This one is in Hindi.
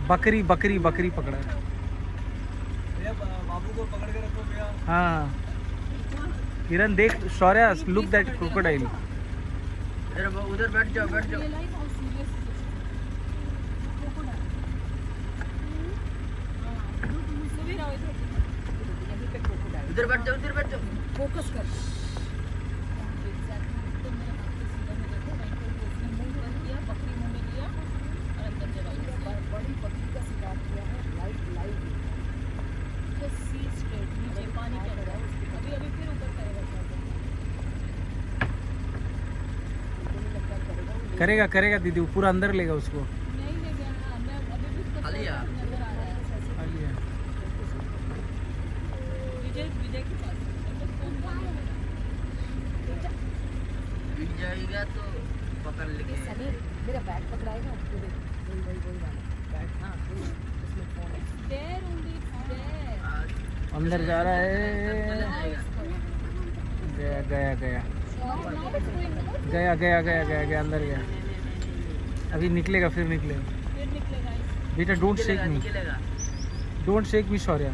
बकरी बकरी बकरी पकड़ा है। बाबू को पकड़ के रखो भैया। हाँ किरण देख, शौर्य लुक दैट क्रोकोडाइल। उधर बैठ जाओ बैठ जाओ। उधर बैठ जाओ उधर बैठ जाओ। फोकस कर। बड़ी बकरी का शिकार किया है। लाइट लाइट सी स्ट्रेट नीचे पानी के अंदर। अभी अभी फिर ऊपर करेगा करेगा दीदी, वो पूरा अंदर लेगा उसको। नहीं ले गया मैं अभी भी नजर आ रहा है। विजय विजय के पास मिल जाएगा तो पकड़ लेंगे। समीर मेरा बैग पकड़ाएगा। वही वही वही वाला बैग। हाँ उसमें फोन है। There only there. अंदर जा रहा है। गया गया गया गया गया गया गया गया अंदर गया। अभी निकलेगा फिर निकलेगा। फिर निकलेगा। बेटा डोंट शेक मी, निकलेगा। Don't shake me Shaurya.